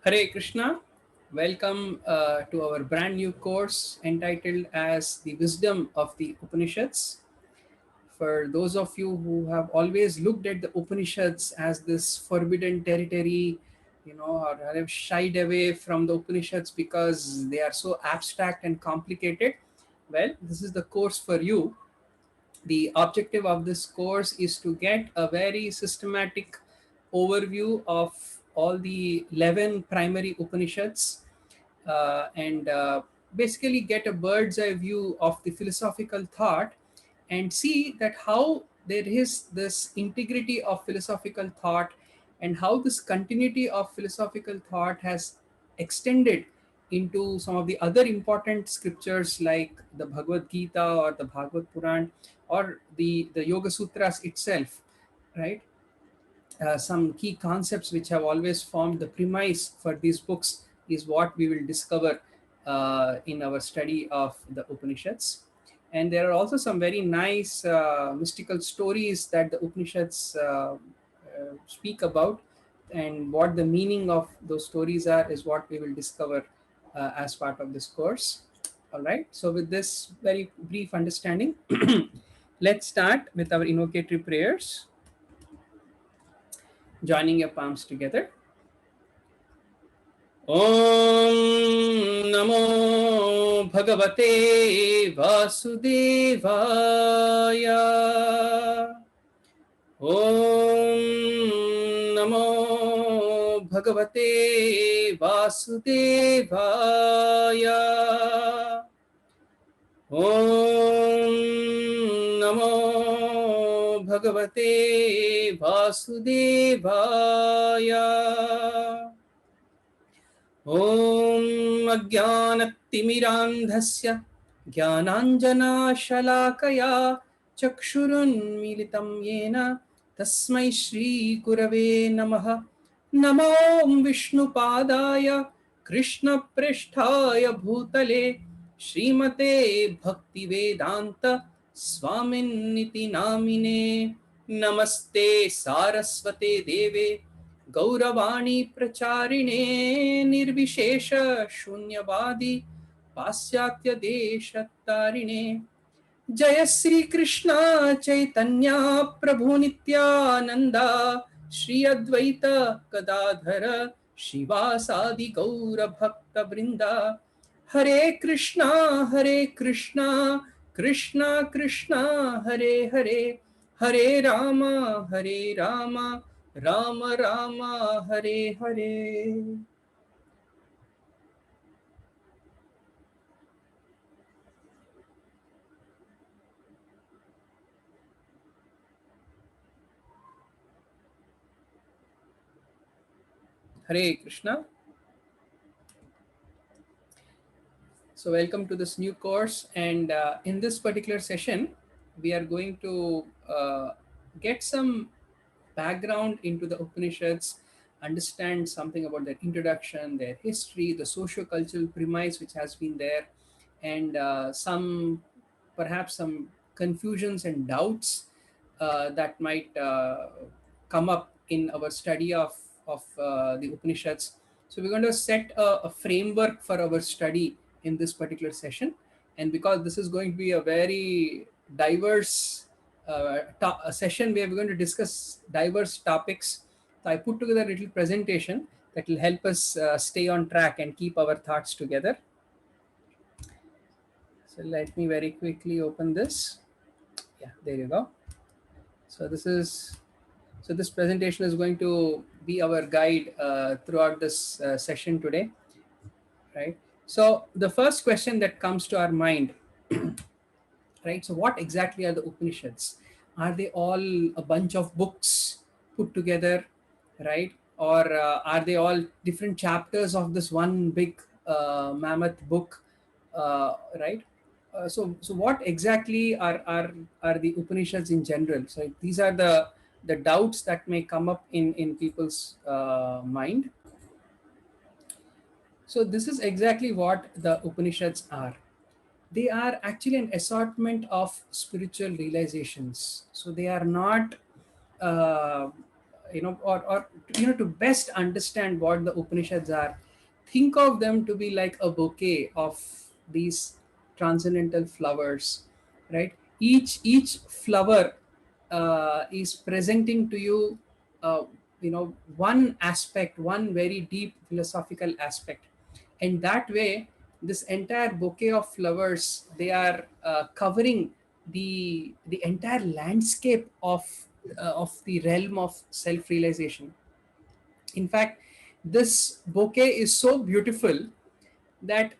Hare Krishna. Welcome to our brand new course entitled as The Wisdom of the Upanishads. For those of you who have always looked at the Upanishads as this forbidden territory, or have shied away from the Upanishads because they are so abstract and complicated, well, this is the course for you. The objective of this course is to get a very systematic overview of all the 11 primary Upanishads and basically get a bird's eye view of the philosophical thought and see that how there is this integrity of philosophical thought and how this continuity of philosophical thought has extended into some of the other important scriptures like the Bhagavad Gita or the Bhagavad Puran or the Yoga Sutras itself, right? Some key concepts which have always formed the premise for these books is what we will discover in our study of the Upanishads. And there are also some very nice mystical stories that the Upanishads speak about, and what the meaning of those stories are is what we will discover as part of this course. All right, so with this very brief understanding, let's start with our invocatory prayers, joining your palms together. ॐ नमो भगवते वासुदेवाय। ॐ नमो भगवते वासुदेवाय। ॐ नमो भगवते वासुदेवाय। ॐ अज्ञानतिमिरान्धस्य ज्ञानाञ्जनाशलाकया चक्षुरुन्मीलितं येन तस्मै श्रीगुरवे नमः। नमो विष्णुपादाय कृष्णप्रेष्ठाय भूतले श्रीमते भक्तिवेदान्त स्वामिन्निति नामिने। नमस्ते सारस्वते देवे गौरवाणी प्रचारिणे निर्विशेष शून्यवादी पाश्चात्य देशतारिणे। जय श्री कृष्ण चैतन्य प्रभु नित्यानंदा श्री अद्वैत गदाधर श्रीवासादि गौर भक्त वृंदा। हरे कृष्णा कृष्णा कृष्णा हरे हरे, हरे Ram Ram Ram Hare Hare. Hare Krishna. So welcome to this new course, and in this particular session we are going to get some background into the Upanishads, understand something about their introduction, their history, the socio-cultural premise which has been there, and some perhaps some confusions and doubts that might come up in our study of the Upanishads. So we're going to set a framework for our study in this particular session, and because this is going to be a very diverse a session where we're going to discuss diverse topics, so I put together a little presentation that will help us stay on track and keep our thoughts together. So let me very quickly open this. Yeah, there you go. So this presentation is going to be our guide throughout this session today, right? So the first question that comes to our mind, right? So what exactly are the Upanishads? Are they all a bunch of books put together, right? Or are they all different chapters of this one big mammoth book, right? So what exactly are the Upanishads in general? So these are the doubts that may come up in people's mind. So this is exactly what the Upanishads are. They are actually an assortment of spiritual realizations. So they are not uh, to best understand what the Upanishads are, think of them to be like a bouquet of these transcendental flowers, right? Each flower is presenting to you, uh, one aspect, one very deep philosophical aspect, and that way this entire bouquet of flowers, they are covering the entire landscape of the realm of self realization. In fact, this bouquet is so beautiful that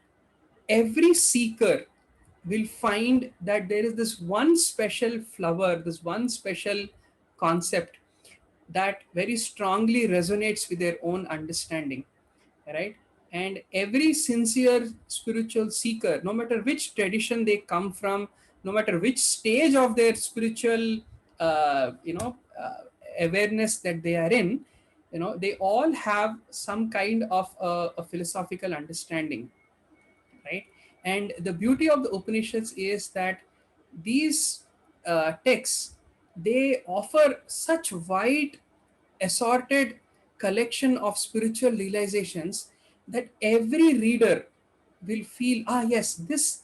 every seeker will find that there is this one special flower, this one special concept that very strongly resonates with their own understanding, right? And every sincere spiritual seeker, no matter which tradition they come from, no matter which stage of their spiritual uh, you know uh, awareness that they are in, they all have some kind of a philosophical understanding, right? And the beauty of the Upanishads is that these texts, they offer such wide assorted collection of spiritual realizations that every reader will feel, ah yes, this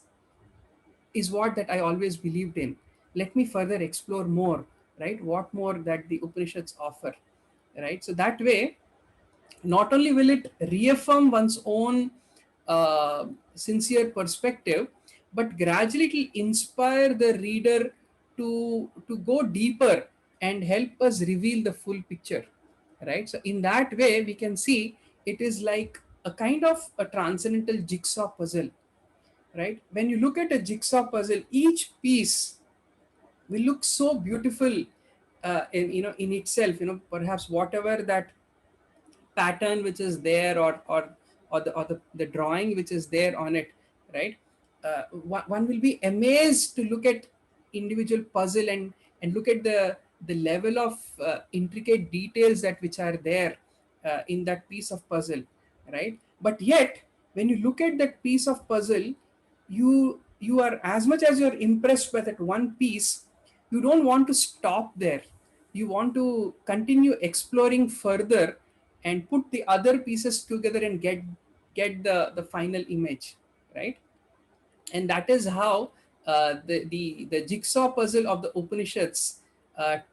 is what that I always believed in. Let me further explore more, right? What more that the Upanishads offer, right? So that way, not only will it reaffirm one's own sincere perspective, but gradually it will inspire the reader to go deeper and help us reveal the full picture, right? So in that way, we can see it is like a kind of a transcendental jigsaw puzzle, right? When you look at a jigsaw puzzle, each piece will look so beautiful in itself. Perhaps whatever that pattern which is there, or the drawing which is there on it, right? One will be amazed to look at individual puzzle, and look at the level of intricate details that which are there in that piece of puzzle, right? But yet, when you look at that piece of puzzle, you are, as much as you're impressed by that one piece, you don't want to stop there. You want to continue exploring further and put the other pieces together and get the final image, right? And that is how the jigsaw puzzle of the Upanishads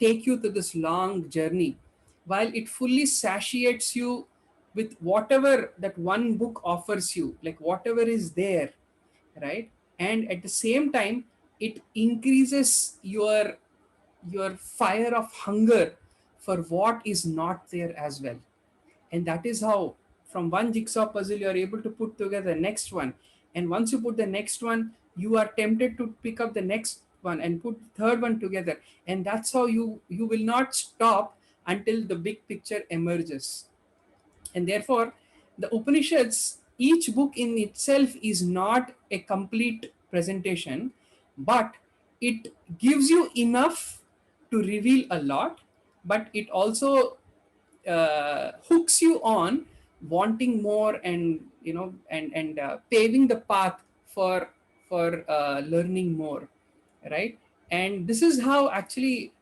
take you to this long journey, while it fully satiates you with whatever that one book offers you, like whatever is there, right? And at the same time, it increases your fire of hunger for what is not there as well. And that is how, from one jigsaw puzzle, you are able to put together the next one. And once you put the next one, you are tempted to pick up the next one and put the third one together. And that's how you will not stop until the big picture emerges. And therefore, the Upanishads, each book in itself is not a complete presentation, but it gives you enough to reveal a lot, but it also hooks you on wanting more, and paving the path for learning more, right? And this is how actually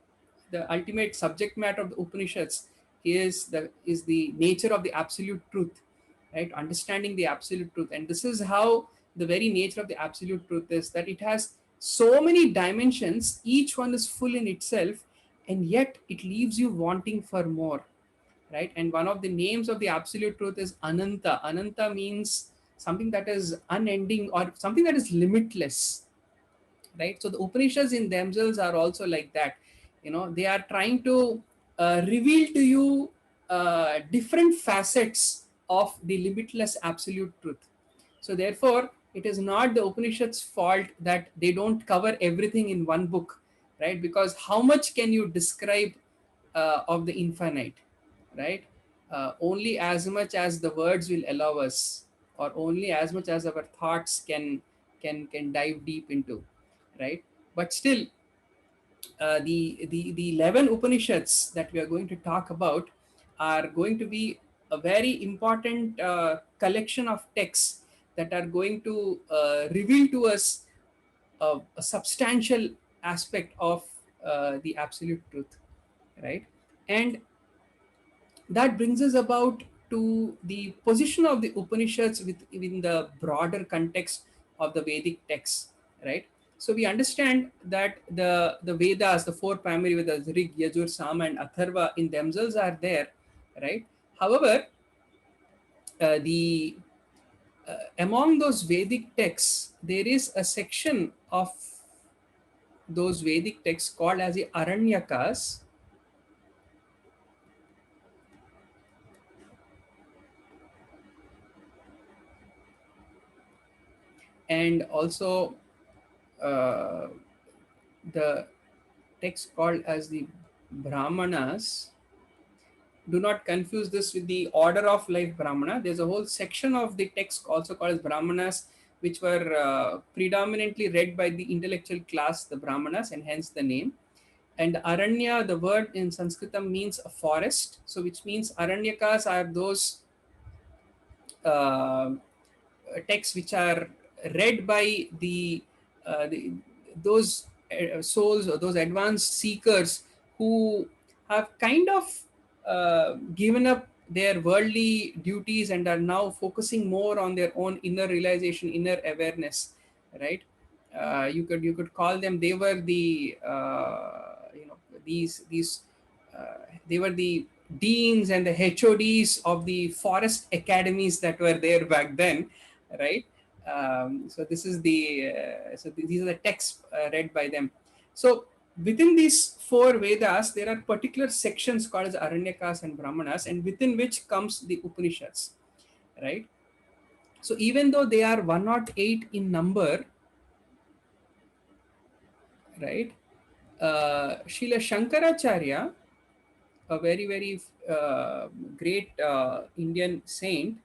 the ultimate subject matter of the Upanishads is the nature of the absolute truth, right? Understanding the absolute truth. And this is how the very nature of the absolute truth is, that it has so many dimensions, each one is full in itself, and yet it leaves you wanting for more, right? And one of the names of the absolute truth is Ananta. Ananta means something that is unending, or something that is limitless, right? So the Upanishads in themselves are also like that. They are trying to reveal to you different facets of the limitless absolute truth. So therefore, it is not the Upanishads fault that they don't cover everything in one book, right? Because how much can you describe of the infinite, right? Only as much as the words will allow us, or only as much as our thoughts can dive deep into, right? But still, the 11 Upanishads that we are going to talk about are going to be a very important collection of texts that are going to reveal to us a substantial aspect of the absolute truth, right? And that brings us about to the position of the Upanishads within the broader context of the Vedic texts, right? So we understand that the Vedas, the four primary Vedas, Rig, Yajur, Sama, and Atharva in themselves are there, right? However, the among those Vedic texts, there is a section of those Vedic texts called as the Aranyakas, and also uh, the text called as the Brahmanas. Do not confuse this with the order of life Brahmana. There's a whole section of the text also called as Brahmanas, which were predominantly read by the intellectual class, the Brahmanas, and hence the name. And Aranya, the word in Sanskritam means a forest. So, which means Aranyakas are those texts which are read by the those souls or those advanced seekers who have kind of given up their worldly duties and are now focusing more on their own inner realization, inner awareness, right? You could call them, they were the these they were the deans and the HODs of the forest academies that were there back then, right? So this is these are the texts read by them. So within these four Vedas, there are particular sections called as Aranyakas and Brahmanas, and within which comes the Upanishads, right? So even though they are 108 in number, right? Srila Shankaracharya, a very great Indian saint,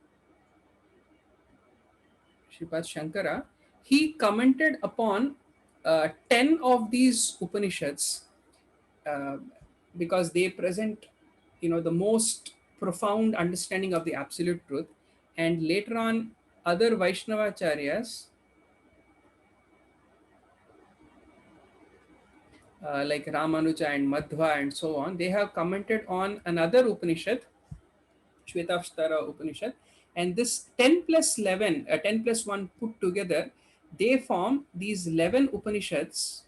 Sripad Shankara, he commented upon 10 of these Upanishads uh, because they present, the most profound understanding of the absolute truth. And later on, other Vaishnavacharyas like Ramanuja and Madhva and so on, they have commented on another Upanishad, Shvetavastara Upanishad, and this 10 plus 11, 10 plus 1 put together, they form these 11 Upanishads,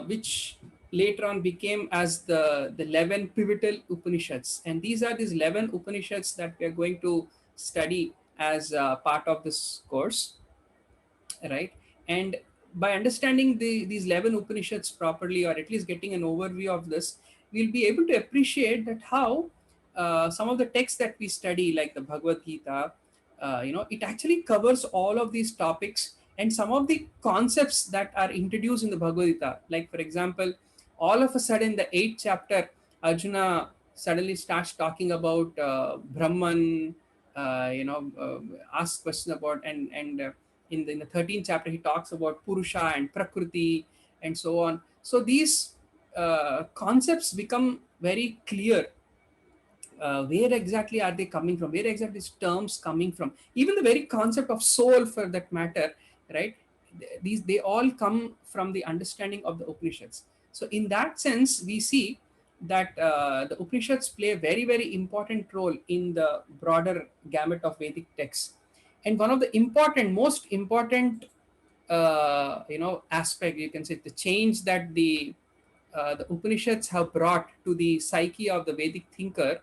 which later on became as the 11 pivotal Upanishads. And these are these 11 Upanishads that we are going to study as part of this course, right? And by understanding these 11 Upanishads properly, or at least getting an overview of this, we'll be able to appreciate that how some of the texts that we study, like the Bhagavad Gita, it actually covers all of these topics, and some of the concepts that are introduced in the Bhagavad Gita, like for example, all of a sudden the 8th chapter, Arjuna suddenly starts talking about Brahman, asks question about, and in the 13th chapter he talks about Purusha and Prakriti and so on. So these concepts become very clear. Where exactly are they coming from, where exactly these terms coming from, even the very concept of soul for that matter, right? These, they all come from the understanding of the Upanishads. So in that sense we see that the Upanishads play a very important role in the broader gamut of Vedic texts. And one of the most important aspect, you can say, the change that the Upanishads have brought to the psyche of the Vedic thinker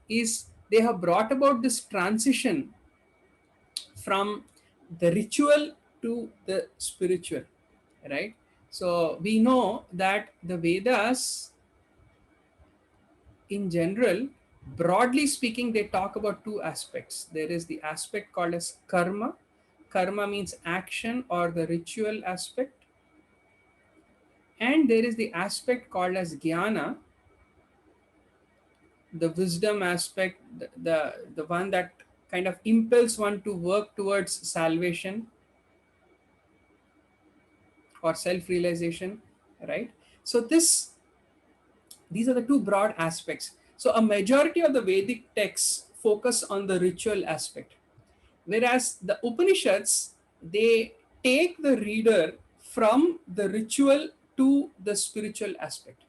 is they have brought about this transition from the ritual to the spiritual, right? So we know that the Vedas in general, broadly speaking, they talk about two aspects. There is the aspect called as karma. Karma means action or the ritual aspect. And there is the aspect called as jnana, the wisdom aspect, the one that kind of impels one to work towards salvation or self realization, right? So these are the two broad aspects. So a majority of the Vedic texts focus on the ritual aspect, whereas the Upanishads, they take the reader from the ritual to the spiritual aspect.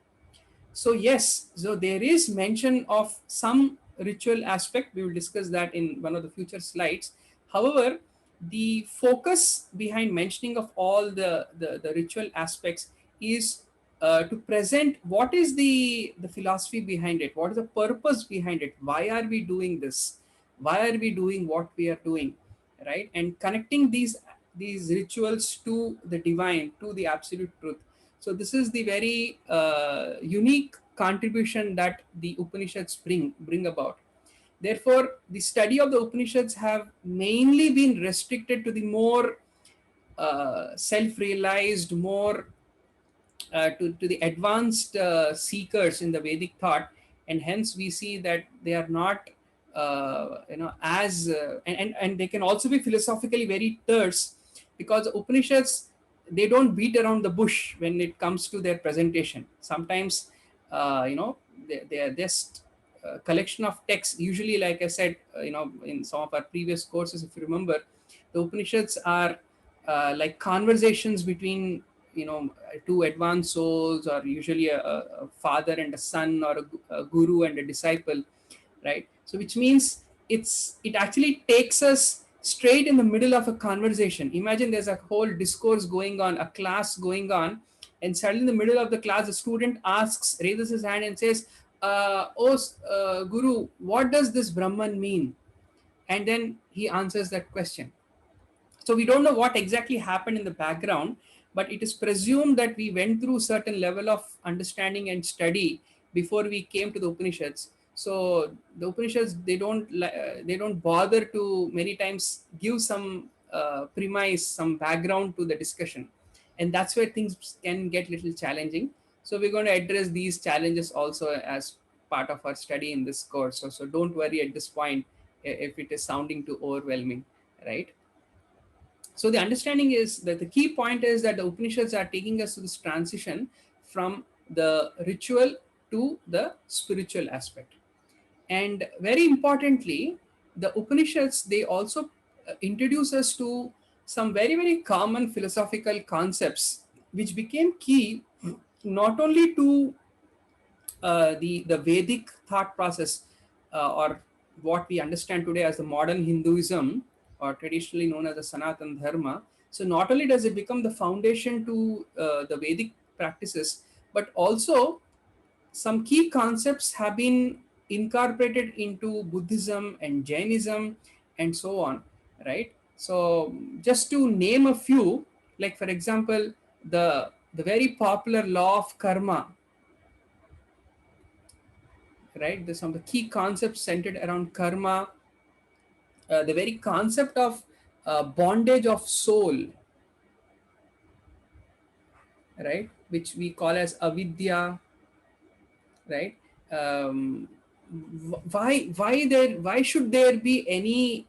So yes, so there is mention of some ritual aspect. We will discuss that in one of the future slides. However, the focus behind mentioning of all the ritual aspects is to present what is the philosophy behind it, what is the purpose behind it, why are we doing this, why are we doing what we are doing, right? And connecting these rituals to the divine, to the absolute truth. So this is the very unique contribution that the Upanishads bring about. Therefore, the study of the Upanishads have mainly been restricted to the more self-realized, more to the advanced seekers in the Vedic thought, and hence we see that they are not as and they can also be philosophically very terse, because Upanishads, they don't beat around the bush when it comes to their presentation. Sometimes they are just collection of texts. Usually, like I said, in some of our previous courses, if you remember, the Upanishads are like conversations between two advanced souls, or usually a father and a son, or a guru and a disciple, right? So which means it actually takes us straight in the middle of a conversation. Imagine there's a whole discourse going on, a class going on, and suddenly in the middle of the class the student raises his hand and says, Guru, what does this Brahman mean? And then he answers that question. So we don't know what exactly happened in the background, but it is presumed that we went through certain level of understanding and study before we came to the Upanishads. So the Upanishads, they don't bother to many times give some premise, some background to the discussion, and that's where things can get little challenging. So we're going to address these challenges also as part of our study in this course. So don't worry at this point if it is sounding too overwhelming, right? So the understanding is that the key point is that the Upanishads are taking us to this transition from the ritual to the spiritual aspect. And very importantly, the Upanishads, they also introduce us to some very, very common philosophical concepts which became key not only to the Vedic thought process, or what we understand today as the modern Hinduism, or traditionally known as the Sanatan Dharma. So not only does it become the foundation to the Vedic practices, but also some key concepts have been incorporated into Buddhism and Jainism and so on, right? So just to name a few, like for example, the very popular law of karma, right? There's some of the key concepts centered around karma, the very concept of bondage of soul, right? Which we call as avidya, right? Um, why should there be any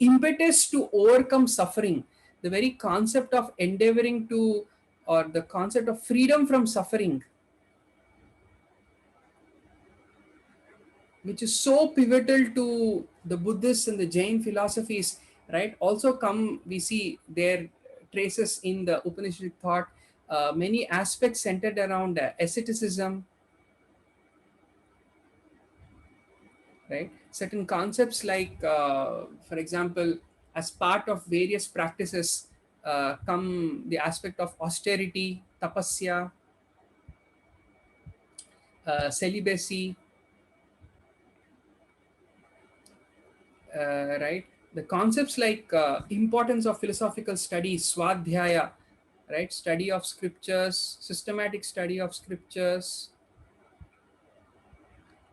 impetus to overcome suffering? The very concept of endeavoring to, or the concept of freedom from suffering, which is so pivotal to the Buddhist and the Jain philosophies, right? Also, come we see their traces in the Upanishadic thought. Many aspects centered around asceticism, right? Certain concepts like, for example, as part of various practices, come the aspect of austerity, tapasya, celibacy, right? The concepts like importance of philosophical study, swadhyaya, right? Study of scriptures, systematic study of scriptures,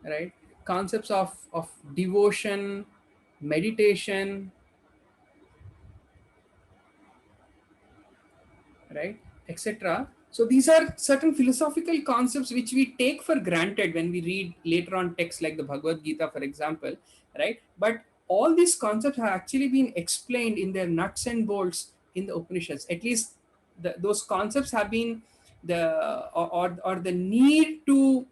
right? Concepts of devotion, meditation, right, etc. So these are certain philosophical concepts which we take for granted when we read later on texts like the Bhagavad Gita, for example, right? But all these concepts have actually been explained in their nuts and bolts in the Upanishads. At least those concepts have been or the need to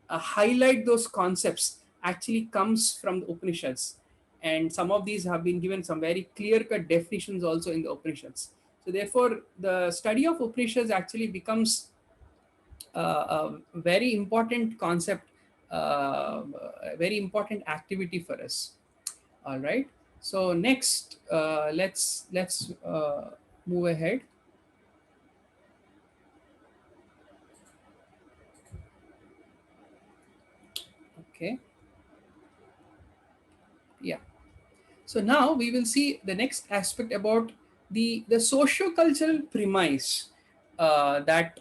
highlight those concepts actually comes from the Upanishads, and some of these have been given some very clear cut definitions also in the Upanishads. So therefore, the study of Upanishads actually becomes a very important concept, a very important activity for us. All right. So next, let's move ahead. Okay. Yeah. So now we will see the next aspect about the socio-cultural premise that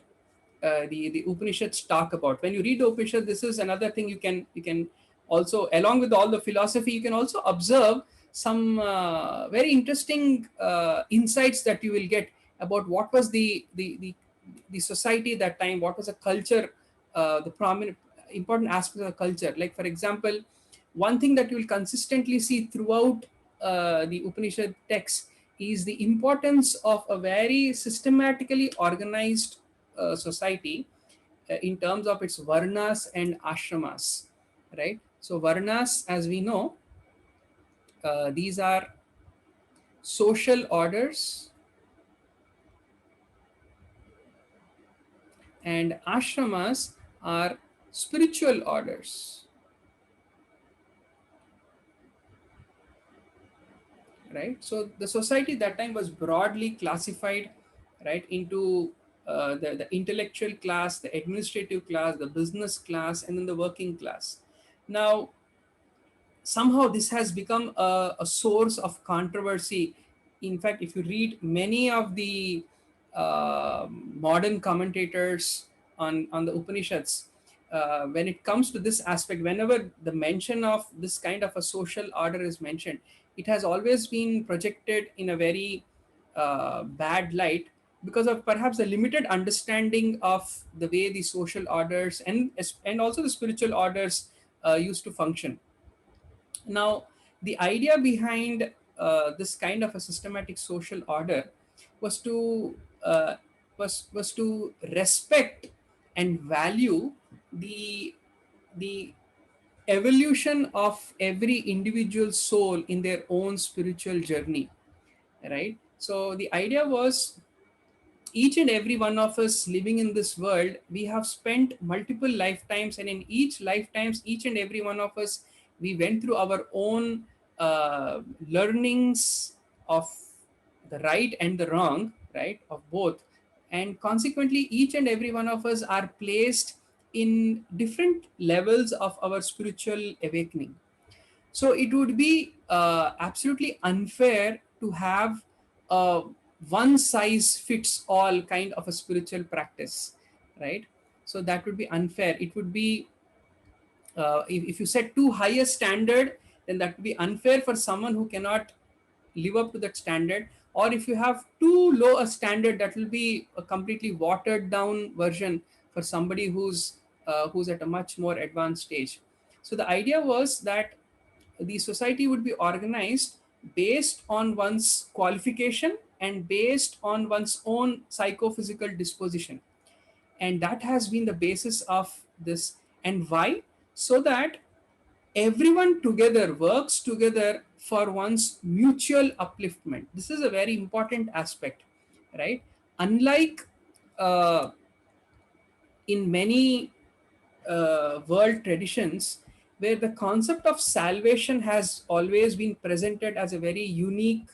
the Upanishads talk about. When you read the Upanishad, this is another thing you can also, along with all the philosophy, you can also observe some very interesting insights that you will get about what was the society that time, what was the culture, the prominent important aspects of the culture. Like for example, one thing that you will consistently see throughout the Upanishad text is the importance of a very systematically organized society in terms of its varnas and ashramas, right? So varnas, as we know, these are social orders, and ashramas are spiritual orders, right? So the society that time was broadly classified, right, into the intellectual class, the administrative class, the business class, and then the working class. Now, somehow this has become a source of controversy. In fact, if you read many of the modern commentators on the Upanishads, when it comes to this aspect, whenever the mention of this kind of a social order is mentioned, it has always been projected in a very bad light, because of perhaps a limited understanding of the way the social orders and also the spiritual orders used to function. Now, the idea behind this kind of a systematic social order was to was to respect and value the the evolution of every individual soul in their own spiritual journey, right? So the idea was, each and every one of us living in this world, we have spent multiple lifetimes, and in each lifetimes, each and every one of us, we went through our own learnings of the right and the wrong, right, of both. And consequently, each and every one of us are placed in different levels of our spiritual awakening. So it would be absolutely unfair to have a one size fits all kind of a spiritual practice, right? So that would be unfair. It would be, if you set too high a standard, then that would be unfair for someone who cannot live up to that standard. Or if you have too low a standard, that will be a completely watered down version for somebody who's at a much more advanced stage. So the idea was that the society would be organized based on one's qualification and based on one's own psychophysical disposition. And that has been the basis of this. And why? So that everyone together works together for one's mutual upliftment. This is a very important aspect, right? Unlike in many world traditions, where the concept of salvation has always been presented as a very unique,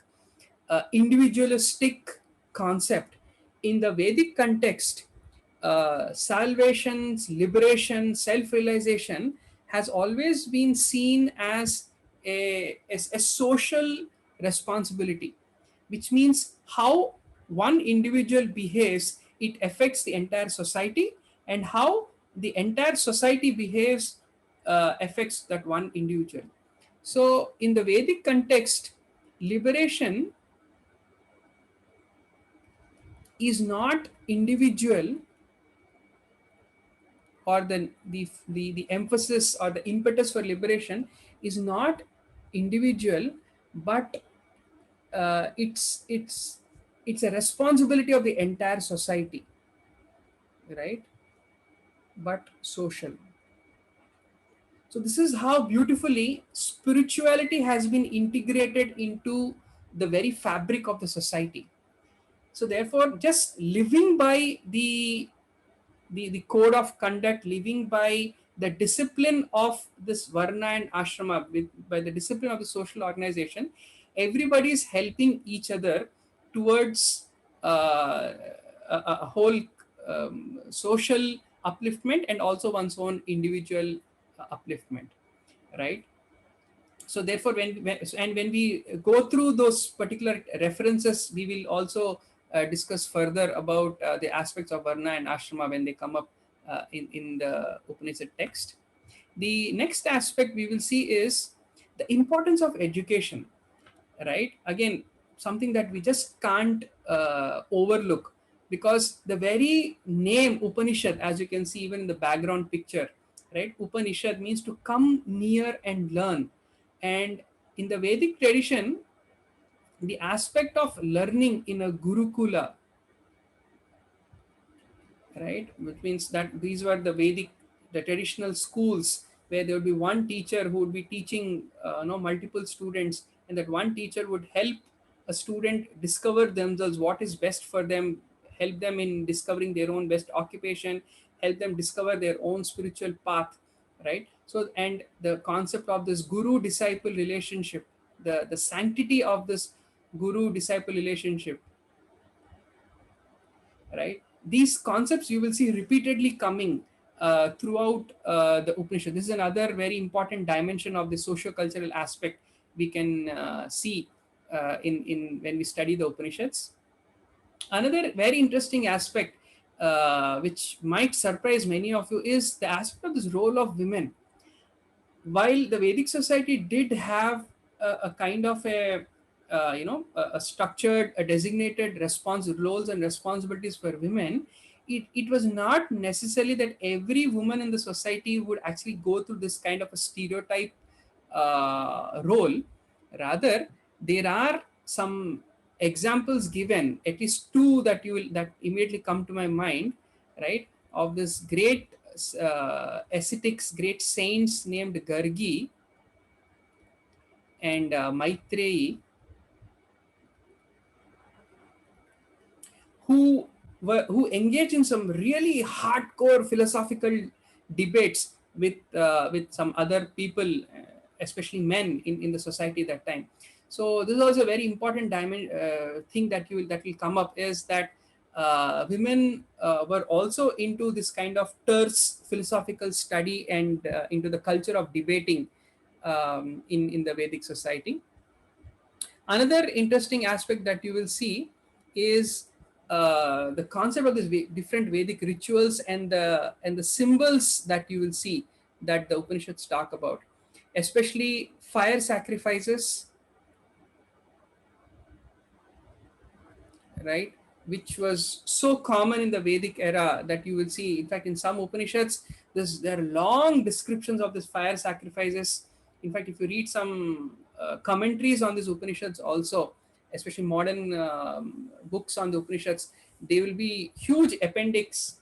individualistic concept. In the Vedic context, salvation, liberation, self realization has always been seen as a social responsibility, which means how one individual behaves, it affects the entire society, and how the entire society behaves affects that one individual. So in the Vedic context, liberation is not individual, or the emphasis or the impetus for liberation is not individual, but it's a responsibility of the entire society, right? But social. So this is how beautifully spirituality has been integrated into the very fabric of the society. So therefore, just living by the code of conduct, living by the discipline of this varna and ashrama, by the discipline of the social organization. Everybody is helping each other towards a whole social upliftment and also one's own individual upliftment, right? So therefore when we go through those particular references, we will also discuss further about the aspects of varna and ashrama when they come up in the Upanishad text. The next aspect we will see is the importance of education, right? Again, something that we just can't overlook, because the very name Upanishad, as you can see even in the background picture, right? Upanishad means to come near and learn. And in the Vedic tradition, the aspect of learning in a gurukula, right, which means that these were the Vedic, the traditional schools, where there would be one teacher who would be teaching multiple students, and that one teacher would help a student discover themselves, what is best for them, help them in discovering their own best occupation, help them discover their own spiritual path, right? So, and the concept of this guru disciple relationship, the sanctity of this guru disciple relationship, right? These concepts you will see repeatedly coming throughout the Upanishad. This is another very important dimension of the socio-cultural aspect we can see in when we study the Upanishads. Another very interesting aspect, which might surprise many of you, is the aspect of this role of women. While the Vedic society did have a kind of a structured, a designated response roles and responsibilities for women, it was not necessarily that every woman in the society would actually go through this kind of a stereotype role. Rather, there are some examples given, at least two that you will that immediately come to my mind, right? Of this great ascetics, great saints named Gargi and Maitreyi, who engage in some really hardcore philosophical debates with some other people, especially men in the society that time. So this is also a very important thing that will come up, is that women were also into this kind of terse philosophical study and into the culture of debating in the Vedic society. Another interesting aspect that you will see is the concept of these different Vedic rituals and the symbols that you will see that the Upanishads talk about, especially fire sacrifices, right? Which was so common in the Vedic era that you will see. In fact, in some Upanishads, there are long descriptions of these fire sacrifices. In fact, if you read some commentaries on these Upanishads also, especially modern books on the Upanishads, there will be huge appendix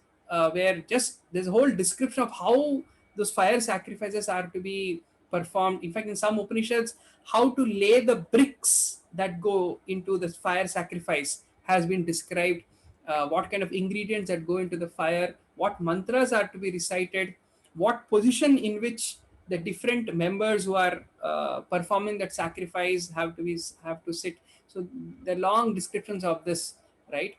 where just there's a whole description of how those fire sacrifices are to be performed. In fact, in some Upanishads, how to lay the bricks that go into the fire sacrifice has been described, what kind of ingredients that go into the fire, what mantras are to be recited, what position in which the different members who are performing that sacrifice have to sit. So the long descriptions of this, right?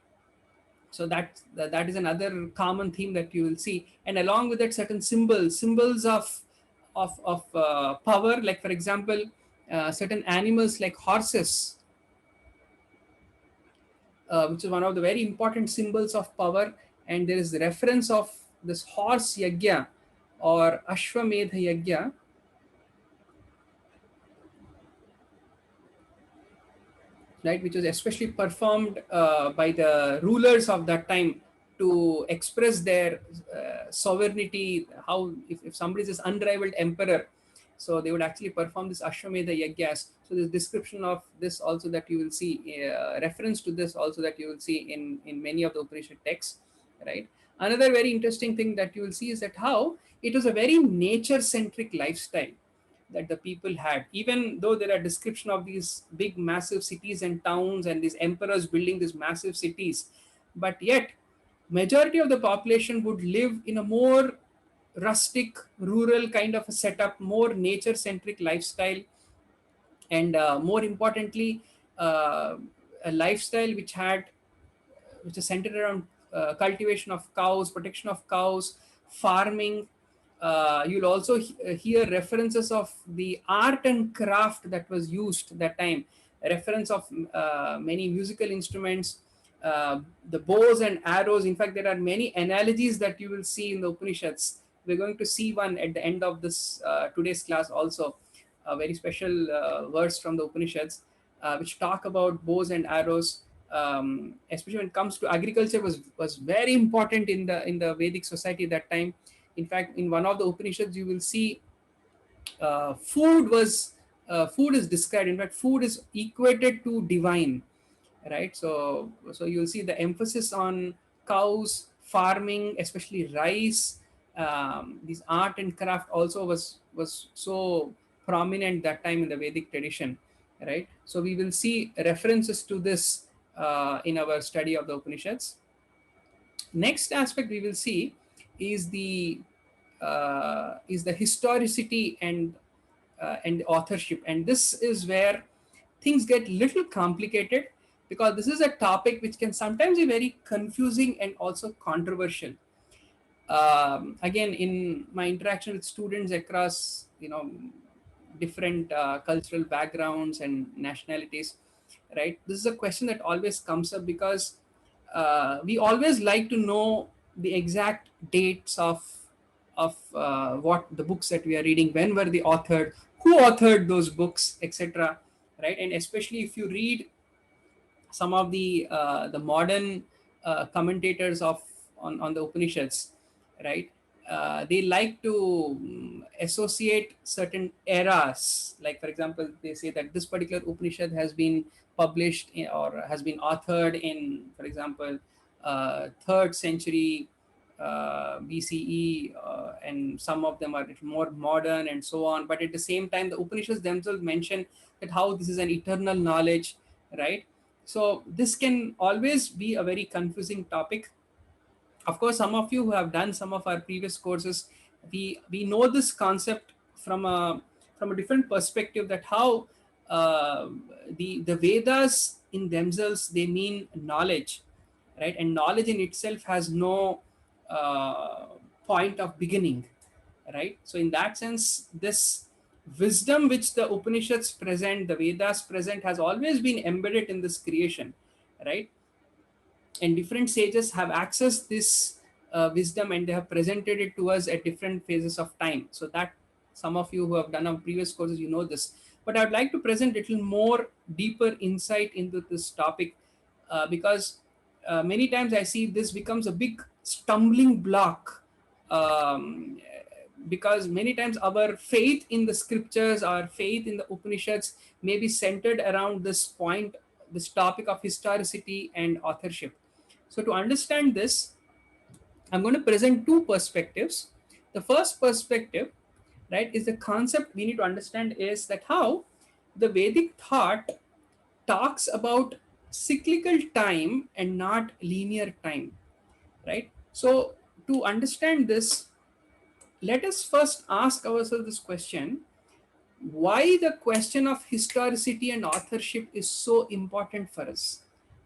So that is another common theme that you will see, and along with that, certain symbols of power, like for example, certain animals like horses, which is one of the very important symbols of power. And there is reference of this horse yagya or Ashwamedha yagya, right, which was especially performed by the rulers of that time to express their sovereignty. How if somebody is this unrivaled emperor, so they would actually perform this Ashwamedha yagyas. So this description of this also that you will see, reference to this also that you will see in many of the Upanishad texts, right? Another very interesting thing that you will see is that how it was a very nature centric lifestyle that the people had. Even though there are description of these big massive cities and towns and these emperors building these massive cities, but yet majority of the population would live in a more rustic, rural kind of a setup, more nature centric lifestyle, and more importantly, uh, a lifestyle which is centered around cultivation of cows, protection of cows, farming. You'll also hear references of the art and craft that was used that time, a reference of many musical instruments, the bows and arrows. In fact, there are many analogies that you will see in the Upanishads. We're going to see one at the end of this today's class also, a very special verse from the Upanishads, which talk about bows and arrows. Especially when it comes to agriculture, was very important in the Vedic society that time. In fact, in one of the Upanishads, you will see food is described. In fact, food is equated to divine, right? So you'll see the emphasis on cows, farming, especially rice. This art and craft also was so prominent that time in the Vedic tradition, right? So we will see references to this in our study of the Upanishads. Next aspect we will see is the historicity and authorship, and this is where things get little complicated, because this is a topic which can sometimes be very confusing and also controversial. Again, in my interaction with students across different cultural backgrounds and nationalities, right, this is a question that always comes up, because we always like to know the exact dates of what the books that we are reading, when were they authored, who authored those books, etc., right? And especially if you read some of the modern commentators on the Upanishads, right? They like to associate certain eras. Like, for example, they say that this particular Upanishad has been published or has been authored in, for example, third century BCE, and some of them are more modern and so on. But at the same time, the Upanishads themselves mention that how this is an eternal knowledge, right? So this can always be a very confusing topic. Of course, some of you who have done some of our previous courses, we know this concept from a different perspective, that how the Vedas in themselves, they mean knowledge, right? And knowledge in itself has no uh, point of beginning, right? So in that sense, this wisdom which the Upanishads present, the Vedas present, has always been embedded in this creation, right? And different sages have accessed this wisdom, and they have presented it to us at different phases of time, so that some of you who have done our previous courses, you know this. But I would like to present little more deeper insight into this topic, because many times I see this becomes a big stumbling block, um, because many times our faith in the scriptures, our faith in the Upanishads, may be centered around this point, this topic of historicity and authorship. So to understand this, I'm going to present two perspectives. The first perspective, right, is the concept we need to understand is that how the Vedic thought talks about cyclical time and not linear time, right? So to understand this, let us first ask ourselves this question: why the question of historicity and authorship is so important for us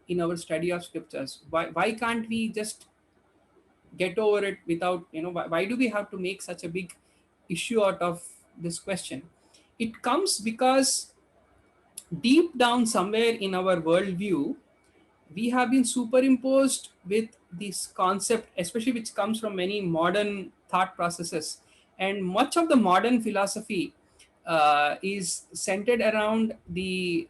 in our study of scriptures? Why can't we just get over it without, why do we have to make such a big issue out of this question? It comes because deep down somewhere in our worldview, we have been superimposed with this concept, especially which comes from many modern thought processes. And much of the modern philosophy is centered around the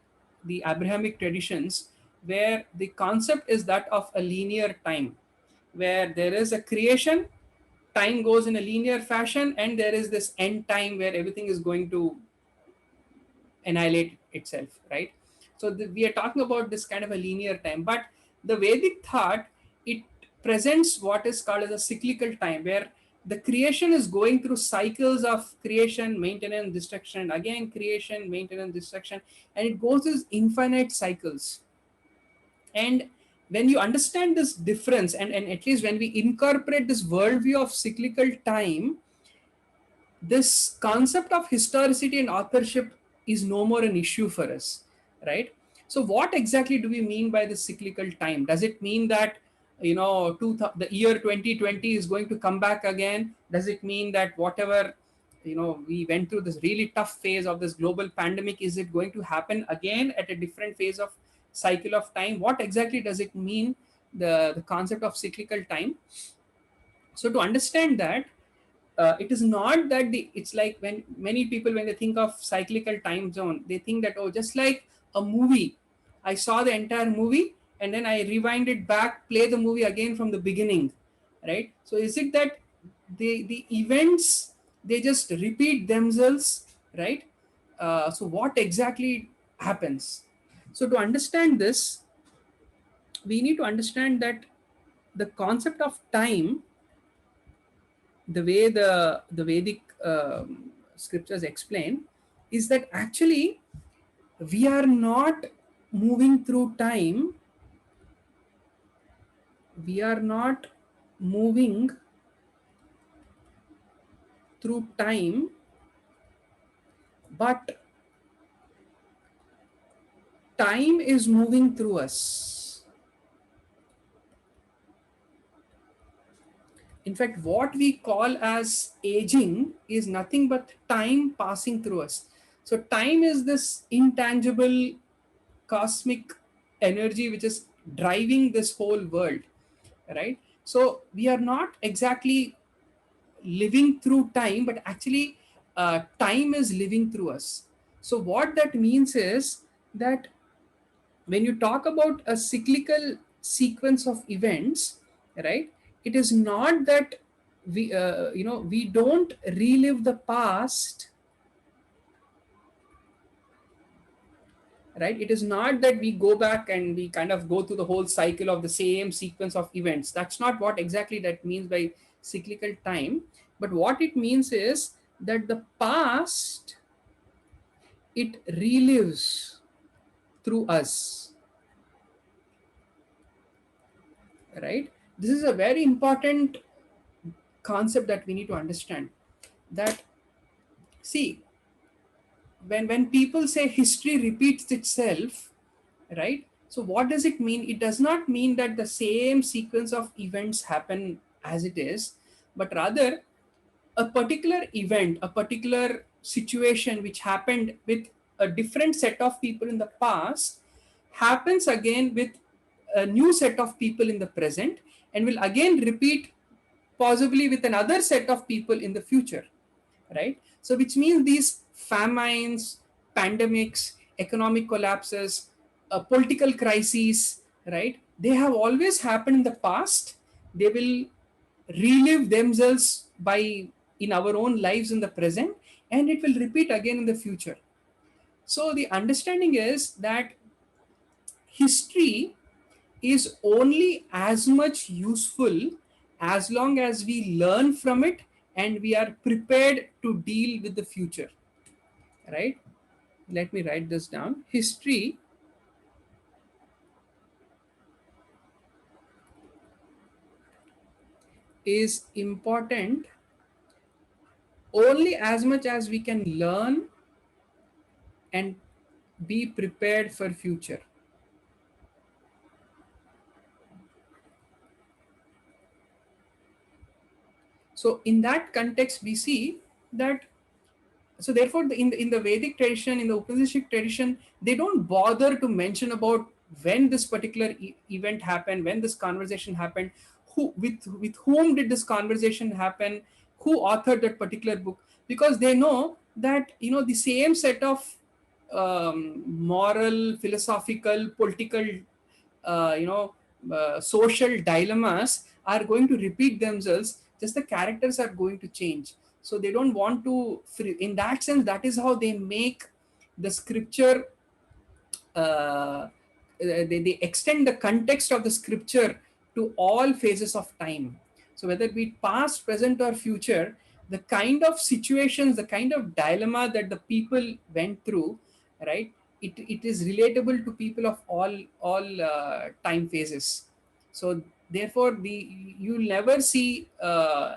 Abrahamic traditions, where the concept is that of a linear time, where there is a creation, time goes in a linear fashion, and there is this end time where everything is going to annihilate itself, right? So we are talking about this kind of a linear time, but the Vedic thought, it presents what is called as a cyclical time, where the creation is going through cycles of creation, maintenance, destruction, again creation, maintenance, destruction, and it goes through infinite cycles. And when you understand this difference, and at least when we incorporate this worldview of cyclical time, this concept of historicity and authorship is no more an issue for us, right? So what exactly do we mean by the cyclical time? Does it mean that, the year 2020 is going to come back again? Does it mean that whatever, we went through this really tough phase of this global pandemic, is it going to happen again at a different phase of cycle of time? What exactly does it mean, the concept of cyclical time? So to understand that, it is not that it's like when many people, when they think of cyclical time zone, they think that, oh, just like a movie, I saw the entire movie and then I rewind it back, play the movie again from the beginning, right? So is it that the events, they just repeat themselves, right? So what exactly happens? So to understand this, we need to understand that the concept of time, the way the Vedic scriptures explain, is that actually we are not moving through time, we are not moving through time, but time is moving through us. In fact, what we call as aging is nothing but time passing through us. So time is this intangible cosmic energy which is driving this whole world, right? So we are not exactly living through time, but actually time is living through us. So what that means is that when you talk about a cyclical sequence of events, right, it is not that we don't relive the past, right? It is not that we go back and we kind of go through the whole cycle of the same sequence of events. That's not what exactly that means by cyclical time. But what it means is that the past, it relives through us, right? This is a very important concept that we need to understand. That, see, when people say history repeats itself, right? So what does it mean? It does not mean that the same sequence of events happen as it is, but rather a particular event, a particular situation which happened with a different set of people in the past happens again with a new set of people in the present, and will again repeat possibly with another set of people in the future, right? So which means these famines, pandemics, economic collapses, political crises, right, they have always happened in the past. They will relive themselves by in our own lives in the present, and it will repeat again in the future. So the understanding is that history is only as much useful as long as we learn from it and we are prepared to deal with the future, right? Let me write this down. History is important only as much as we can learn and be prepared for future. So in that context we see that, so therefore in the Vedic tradition, in the Upanishadic tradition, they don't bother to mention about when this particular event happened, when this conversation happened, who with whom did this conversation happen, who authored that particular book, because they know that the same set of moral, philosophical, political, social dilemmas are going to repeat themselves, just the characters are going to change. So they don't want to in that sense, that is how they make the scripture, they extend the context of the scripture to all phases of time. So whether it be past, present, or future, the kind of situations, the kind of dilemma that the people went through, right, it is relatable to people of all time phases. So therefore you'll never see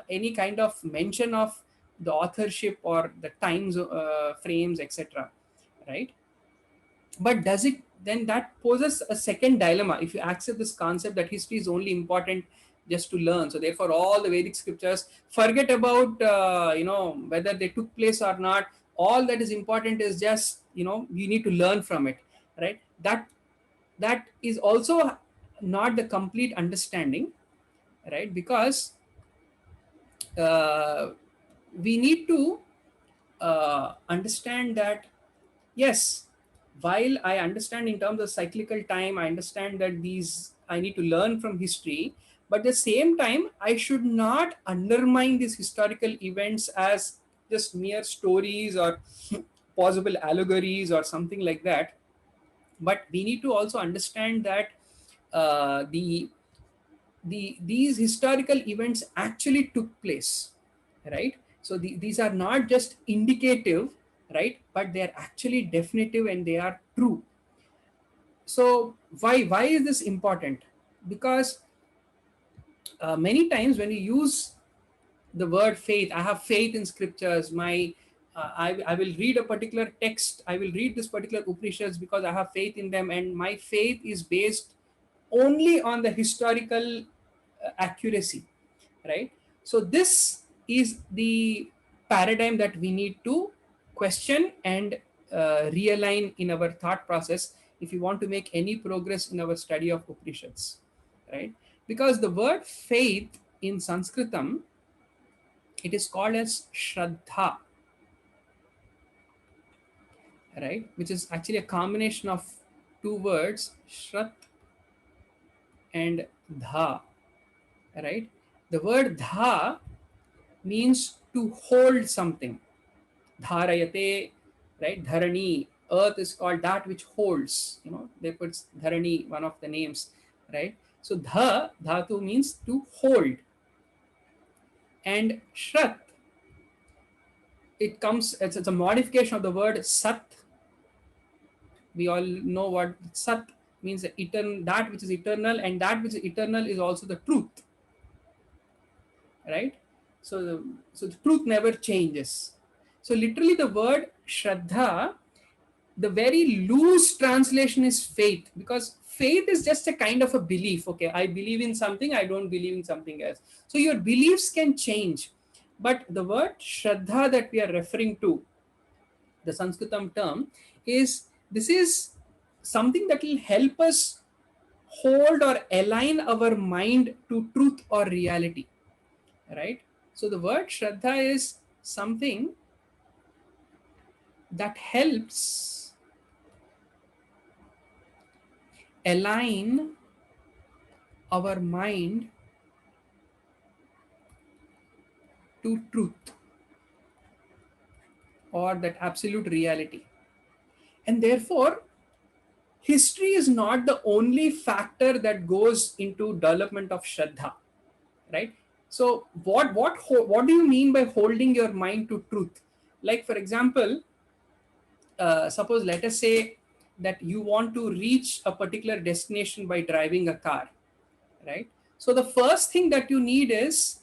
any kind of mention of the authorship or the times frames, etc., right? But does it, then that poses a second dilemma if you accept this concept that history is only important just to learn. So therefore all the Vedic scriptures, forget about whether they took place or not. All that is important is just, you need to learn from it, right? That is also not the complete understanding, right? Because uh, we need to understand that, yes, while I understand in terms of cyclical time, I understand that these I need to learn from history, but at the same time I should not undermine these historical events as just mere stories or possible allegories or something like that. But we need to also understand that these historical events actually took place, right? So these are not just indicative, right, but they are actually definitive and they are true. So why is this important? Because many times when you use the word faith, I have faith in scriptures, I will read a particular text, I will read this particular Upanishads because I have faith in them, and my faith is based only on the historical accuracy, right? So this is the paradigm that we need to question and realign in our thought process if you want to make any progress in our study of Upanishads, right? Because the word faith in Sanskritam, it is called as Shraddha, right? Which is actually a combination of two words, Shrat and Dha, right? The word Dha means to hold something. Dharayate, right? Dharani, earth is called that which holds, they put Dharani, one of the names, right? So dhatu means to hold. And Shrat, it's a modification of the word Sat. We all know what Sat means, eternal, that which is eternal, and that which is eternal is also the truth, right? So the truth never changes. So literally the word Shraddha, the very loose translation is faith, because faith is just a kind of a belief. Okay, I believe in something, I don't believe in something else. So your beliefs can change. But the word Shraddha that we are referring to, the Sanskritam term, is this is something that will help us hold or align our mind to truth or reality, right? So the word Shraddha is something that helps align our mind to truth or that absolute reality. And therefore, history is not the only factor that goes into development of Shraddha, right? So what do you mean by holding your mind to truth? Like, for example, suppose, let us say that you want to reach a particular destination by driving a car, right? So the first thing that you need is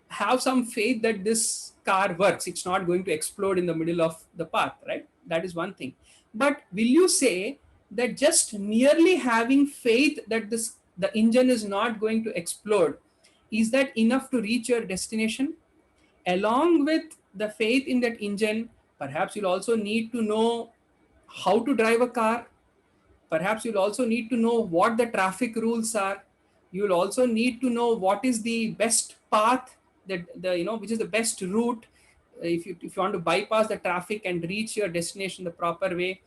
have some faith that this car works, it's not going to explode in the middle of the path, right? That is one thing. But will you say that just merely having faith that the engine is not going to explode, is that enough to reach your destination? Along with the faith in that engine, perhaps you'll also need to know how to drive a car. Perhaps you'll also need to know what the traffic rules are. You'll also need to know what is the best path, that the which is the best route, if you want to bypass the traffic and reach your destination the proper way.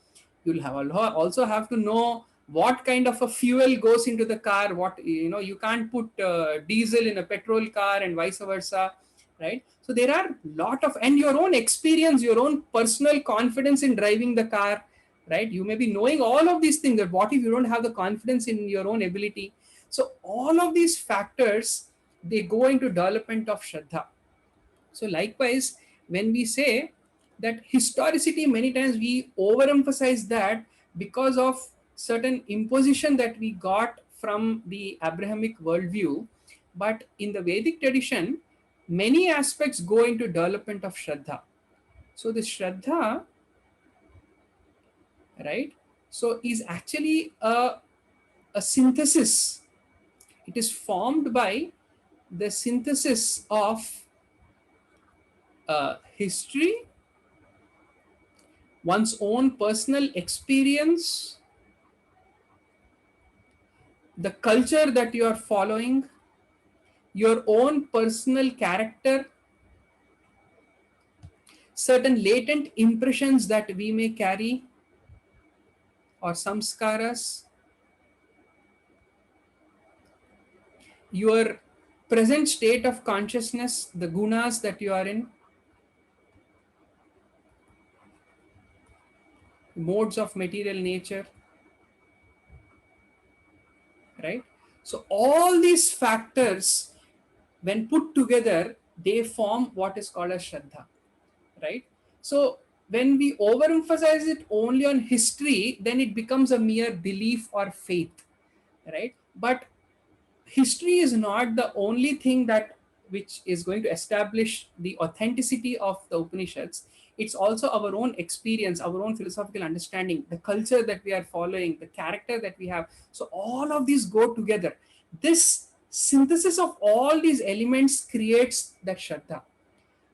You'll also have to know what kind of a fuel goes into the car. What, you can't put diesel in a petrol car and vice versa, right? So there are lot of, and your own experience, your own personal confidence in driving the car, right? You may be knowing all of these things, that what if you don't have the confidence in your own ability? So all of these factors, they go into development of Shraddha. So likewise, when we say that historicity, many times we overemphasize that because of certain imposition that we got from the Abrahamic worldview. But in the Vedic tradition, many aspects go into development of Shraddha. So this Shraddha, right, so is actually a synthesis. It is formed by the synthesis of history, one's own personal experience, the culture that you are following, your own personal character, certain latent impressions that we may carry, or samskaras, your present state of consciousness, the gunas that you are in, modes of material nature, right? So all these factors, when put together, they form what is called as Shraddha, right? So when we overemphasize it only on history, then it becomes a mere belief or faith, right? But history is not the only thing that which is going to establish the authenticity of the Upanishads. It's also our own experience, our own philosophical understanding, the culture that we are following, the character that we have. So all of these go together. This synthesis of all these elements creates that Shraddha.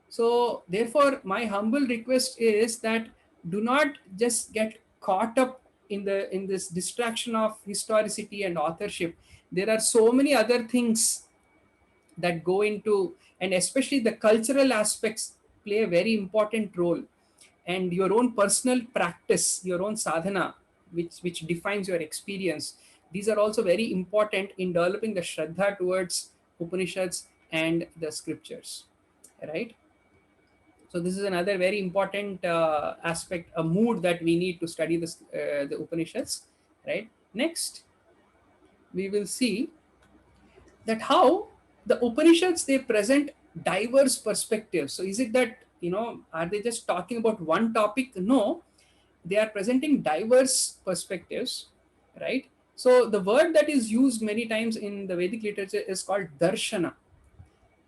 So therefore my humble request is that do not just get caught up in this distraction of historicity and authorship. There are so many other things that go into, and especially the cultural aspects play a very important role, and your own personal practice, your own sadhana, which defines your experience. These are also very important in developing the shraddha towards Upanishads and the scriptures, right? So this is another very important aspect, a mood that we need to study this, the Upanishads, right? Next, we will see that how the Upanishads, they present diverse perspectives. So is it that, are they just talking about one topic? No, they are presenting diverse perspectives, right? So the word that is used many times in the Vedic literature is called darshana,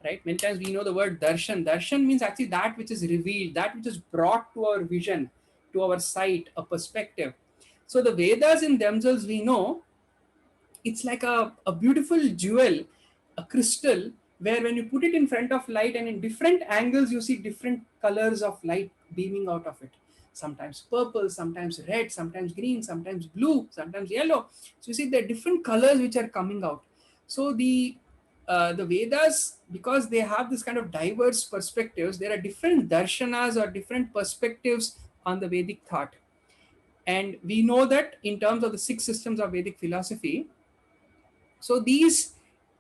right? Many times we know the word darshan. Darshan means actually that which is revealed, that which is brought to our vision, to our sight, a perspective. So the Vedas in themselves, we know it's like a beautiful jewel, a crystal, where when you put it in front of light and in different angles, you see different colors of light beaming out of it. Sometimes purple, sometimes red, sometimes green, sometimes blue, sometimes yellow. So you see there are different colors which are coming out. So the Vedas, because they have this kind of diverse perspectives, there are different darshanas or different perspectives on the Vedic thought. And we know that in terms of the six systems of Vedic philosophy, so these,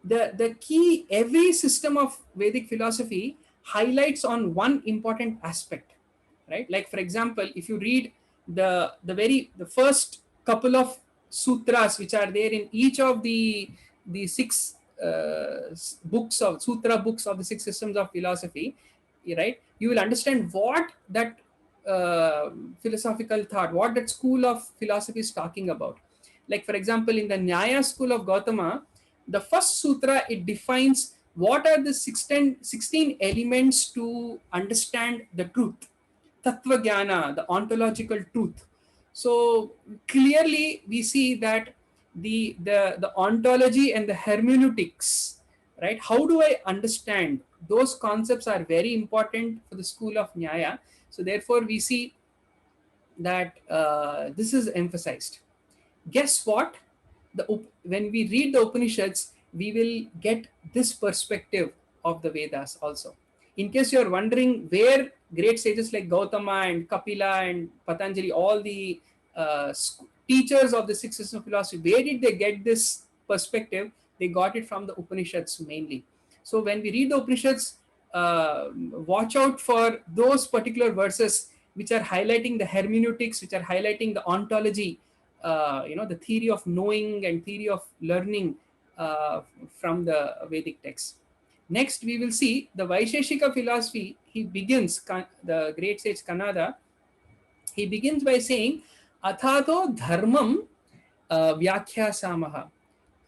the key, every system of Vedic philosophy highlights on one important aspect, right? Like for example, if you read the first couple of sutras which are there in each of the six books of sutra books of the six systems of philosophy, right? You will understand what that philosophical thought, what that school of philosophy is talking about. Like for example, in the Nyaya school of Gautama, the first sutra, it defines what are the 16 elements to understand the truth, tattva jnana, the ontological truth. So clearly we see that the ontology and the hermeneutics, right? How do I understand? Those concepts are very important for the school of Nyaya. So therefore we see that this is emphasized. Guess what? When we read the Upanishads, we will get this perspective of the Vedas also. In case you are wondering where great sages like Gautama and Kapila and Patanjali, all the teachers of the six systems of philosophy, where did they get this perspective? They got it from the Upanishads mainly. So when we read the Upanishads, watch out for those particular verses which are highlighting the hermeneutics, which are highlighting the ontology, the theory of knowing and theory of learning from the Vedic text. Next we will see the Vaisheshika philosophy. He begins, the great sage Kanada, he begins by saying athato dharmam vyakhya.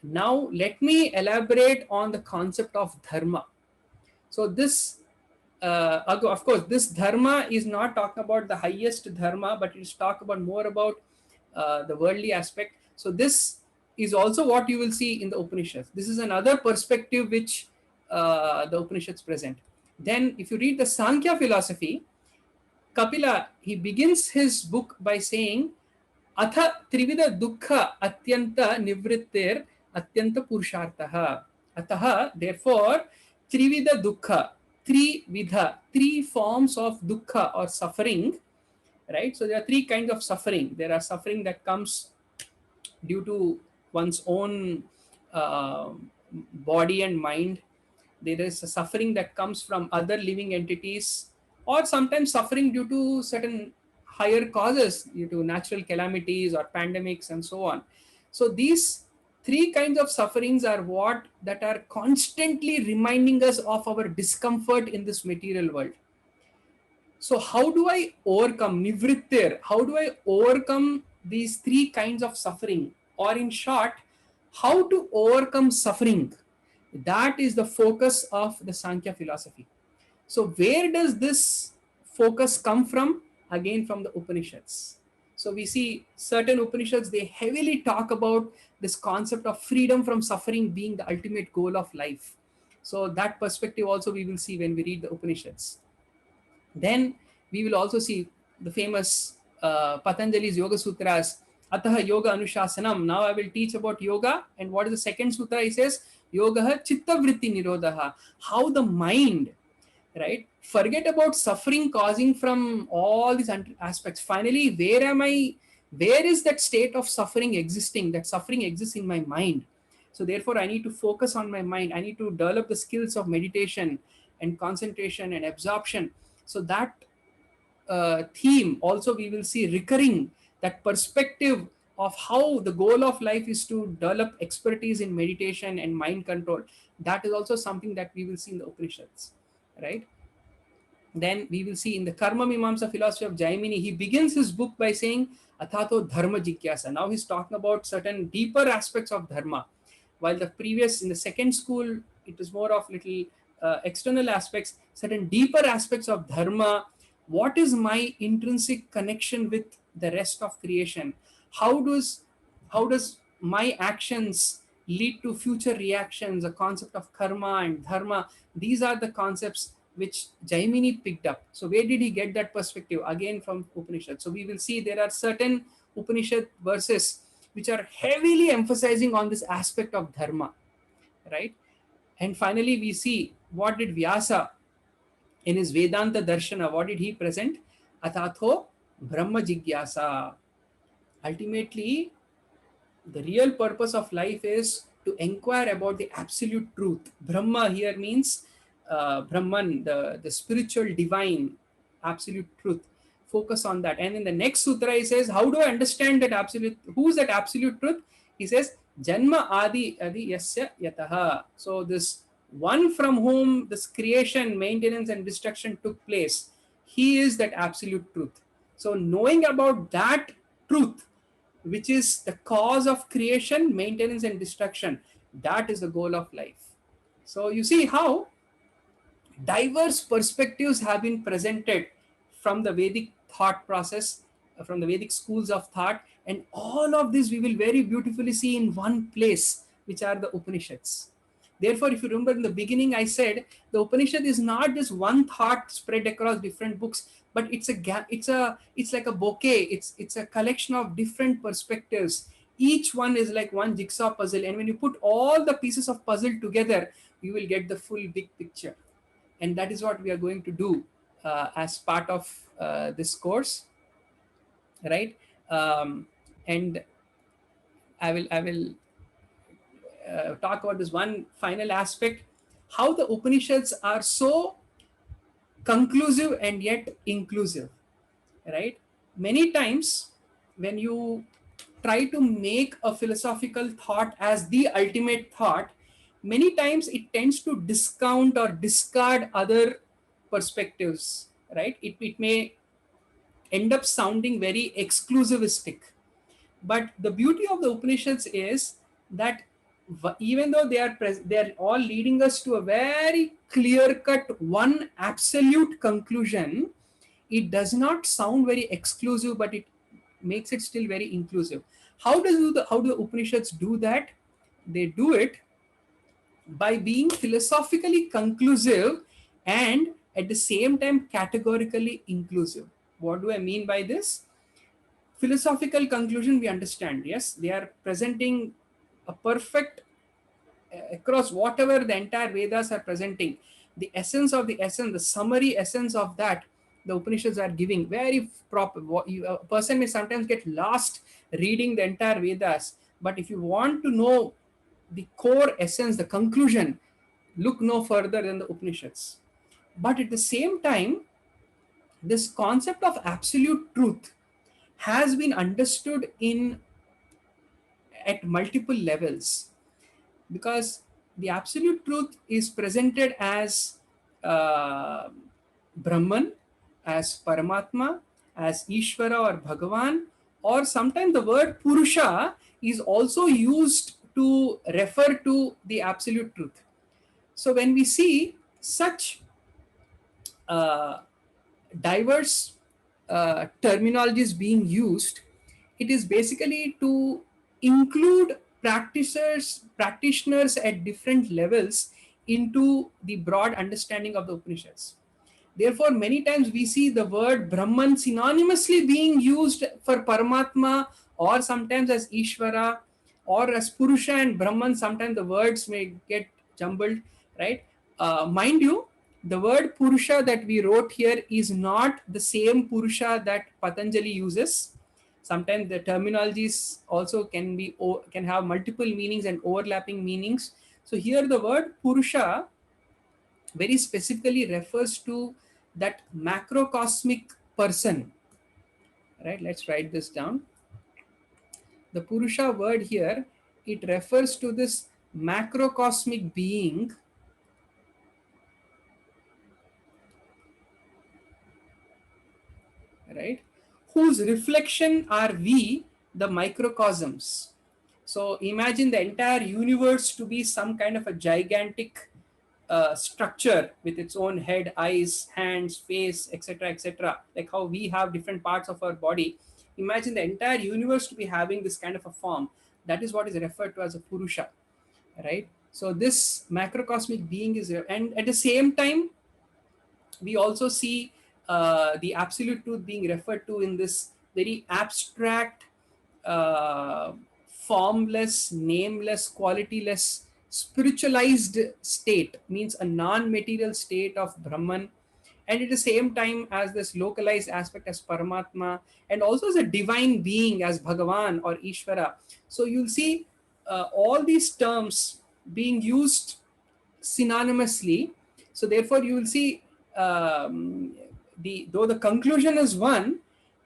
Now let me elaborate on the concept of dharma. So this, of course, this dharma is not talking about the highest dharma, but it is talk about more about the worldly aspect. So this is also what you will see in the Upanishads. This is another perspective which the Upanishads present. Then, if you read the Sankhya philosophy, Kapila, he begins his book by saying, "Atha trivida dukkha atyanta nivrittir atyanta purushartah." Ataha, therefore, trivida dukkha, three forms of dukkha or suffering, right? So there are three kinds of suffering. There are suffering that comes due to one's own uh, body and mind. There is a suffering that comes from other living entities, or sometimes suffering due to certain higher causes, due to natural calamities or pandemics and so on. So these three kinds of sufferings are what that are constantly reminding us of our discomfort in this material world. So how do I overcome nivrittir? How do I overcome these three kinds of suffering? Or in short, how to overcome suffering? That is the focus of the Sankhya philosophy. So where does this focus come from? Again, from the Upanishads. So we see certain Upanishads, they heavily talk about this concept of freedom from suffering being the ultimate goal of life. So that perspective also we will see when we read the Upanishads. Then we will also see the famous Patanjali's Yoga Sutras. Ataha Yoga Anushasanam. Now I will teach about yoga. And what is the second sutra? He says, Yoga Chitta Vritti Nirodha. How the mind, right? Forget about suffering causing from all these aspects. Finally, where am I? Where is that state of suffering existing? That suffering exists in my mind. So therefore, I need to focus on my mind. I need to develop the skills of meditation and concentration and absorption. So that theme also we will see recurring, that perspective of how the goal of life is to develop expertise in meditation and mind control. That is also something that we will see in the Upanishads, right? Then we will see in the Karma Mimamsa philosophy of Jaimini, he begins his book by saying Athato Dharma Jikyasa. Now he's talking about certain deeper aspects of Dharma. While the previous, in the second school, it was more of little external aspects, certain deeper aspects of Dharma. What is my intrinsic connection with the rest of creation? How does how does my actions lead to future reactions? The concept of karma and dharma, these are the concepts which Jaimini picked up. So where did he get that perspective? Again from Upanishad. So we will see there are certain Upanishad verses which are heavily emphasizing on this aspect of dharma, right? And finally we see what did Vyasa in his Vedanta Darshana, what did he present? Atatho Brahma Jigyasa. Ultimately, the real purpose of life is to inquire about the absolute truth. Brahma here means Brahman, the spiritual divine absolute truth. Focus on that. And in the next sutra, he says, how do I understand that absolute? Who is that absolute truth? He says, Janma Adi Yasya Yataha. So this one from whom this creation, maintenance, and destruction took place, he is that absolute truth. So knowing about that truth, which is the cause of creation, maintenance, and destruction, that is the goal of life. So you see how diverse perspectives have been presented from the Vedic thought process, from the Vedic schools of thought, and all of this we will very beautifully see in one place, which are the Upanishads. Therefore, if you remember in the beginning, I said the Upanishad is not just one thought spread across different books, but it's like a bouquet. It's a collection of different perspectives. Each one is like one jigsaw puzzle, and when you put all the pieces of puzzle together, you will get the full big picture. And that is what we are going to do as part of this course, right? And I will talk about this one final aspect, how the Upanishads are so conclusive and yet inclusive, right? Many times when you try to make a philosophical thought as the ultimate thought, many times it tends to discount or discard other perspectives, right? It may end up sounding very exclusivistic. But the beauty of the Upanishads is that even though they are all leading us to a very clear cut one absolute conclusion, it does not sound very exclusive, but it makes it still very inclusive. How do the Upanishads do that? They do it by being philosophically conclusive and at the same time categorically inclusive. What do I mean by this? Philosophical conclusion, we understand, yes, they are presenting a perfect across whatever the entire Vedas are presenting, the essence of the essence, the summary essence of that, the Upanishads are giving very proper. A person may sometimes get lost reading the entire Vedas, but if you want to know the core essence, the conclusion, look no further than the Upanishads. But at the same time, this concept of absolute truth has been understood in at multiple levels, because the absolute truth is presented as uh, Brahman, as Paramatma, as Ishvara or Bhagavan, or sometimes the word Purusha is also used to refer to the absolute truth. So when we see such uh, diverse terminologies being used, it is basically to include practitioners at different levels into the broad understanding of the Upanishads. Therefore, many times we see the word Brahman synonymously being used for Paramatma, or sometimes as Ishvara, or as Purusha and Brahman. Sometimes the words may get jumbled, right? Mind you, the word Purusha that we wrote here is not the same Purusha that Patanjali uses. Sometimes the terminologies also can have multiple meanings and overlapping meanings. So here the word Purusha very specifically refers to that macrocosmic person, right? Let's write this down. The Purusha word here, it refers to this macrocosmic being, right, whose reflection are we, the microcosms. So imagine the entire universe to be some kind of a gigantic structure with its own head, eyes, hands, face, etc., etc. Like how we have different parts of our body. Imagine the entire universe to be having this kind of a form. That is what is referred to as a Purusha, right? So this macrocosmic being is, and at the same time, we also see the absolute truth being referred to in this very abstract, uh, formless, nameless, qualityless, spiritualized state, means a non-material state of Brahman, and at the same time as this localized aspect as Paramatma, and also as a divine being as Bhagavan or Ishvara. So you'll see all these terms being used synonymously. So therefore, you will see the though the conclusion is one,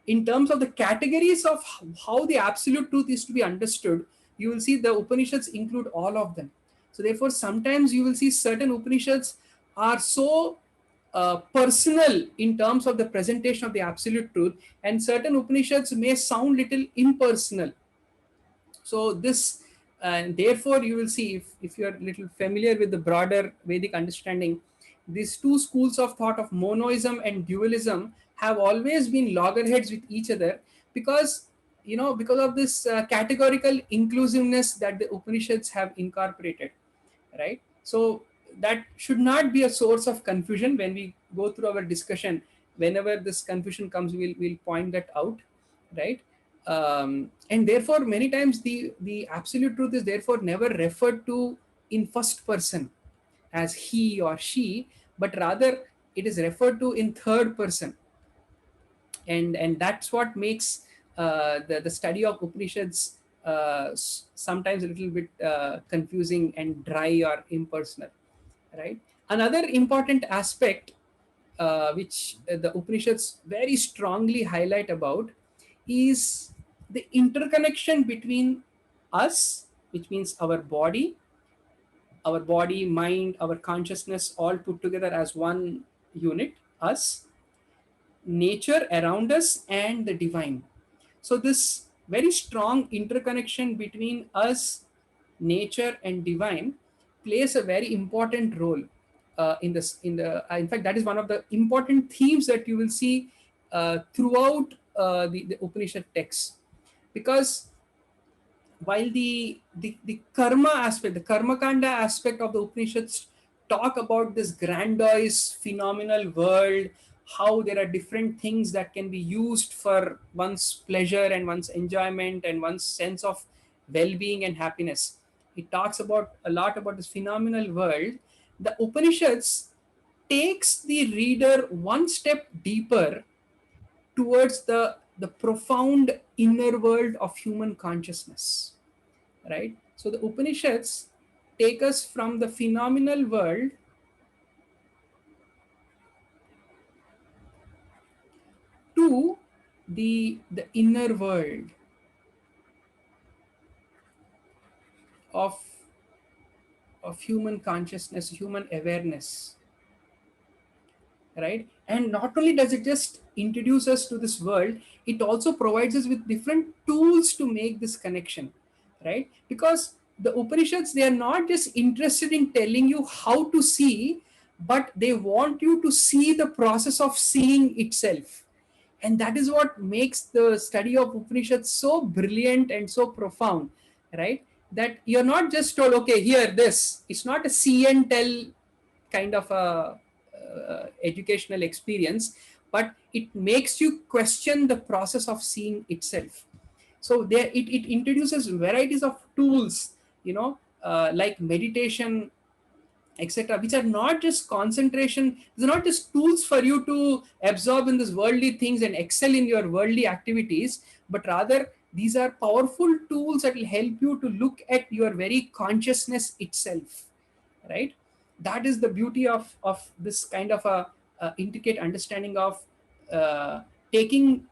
in terms of the categories of how the absolute truth is to be understood, you will see the Upanishads include all of them. So therefore, sometimes you will see certain Upanishads are so personal in terms of the presentation of the absolute truth, and certain Upanishads may sound little impersonal. So this, and therefore you will see, if you are a little familiar with the broader Vedic understanding, these two schools of thought of monoism and dualism have always been loggerheads with each other, because because of this categorical inclusiveness that the Upanishads have incorporated, right? So that should not be a source of confusion when we go through our discussion. Whenever this confusion comes, we'll point that out, right? And therefore many times the absolute truth is therefore never referred to in first person as he or she, but rather it is referred to in third person. And that's what makes the study of Upanishads sometimes a little bit confusing and dry or impersonal, right? Another important aspect which the Upanishads very strongly highlight about is the interconnection between us, which means our body, our body, mind, our consciousness all put together as one unit, us, nature around us, and the divine. So this very strong interconnection between us, nature, and divine plays a very important role in this. In fact, that is one of the important themes that you will see throughout the Upanishad texts, because while the karma aspect, the karma kanda aspect of the Upanishads talk about this grandiose phenomenal world, how there are different things that can be used for one's pleasure and one's enjoyment and one's sense of well-being and happiness. It talks about a lot about this phenomenal world. The Upanishads takes the reader one step deeper towards the profound inner world of human consciousness, right? So the Upanishads take us from the phenomenal world to the inner world of human consciousness, human awareness, right? And not only does it just introduce us to this world, it also provides us with different tools to make this connection, right? Because the Upanishads, they are not just interested in telling you how to see, but they want you to see the process of seeing itself. And that is what makes the study of Upanishads so brilliant and so profound, right? That you're not just told, okay, here, this. It's not a see and tell kind of a educational experience, but it makes you question the process of seeing itself. So there, it introduces varieties of tools, like meditation, etc., which are not just concentration. They're not just tools for you to absorb in this worldly things and excel in your worldly activities, but rather these are powerful tools that will help you to look at your very consciousness itself, right? That is the beauty of this kind of a intricate understanding of taking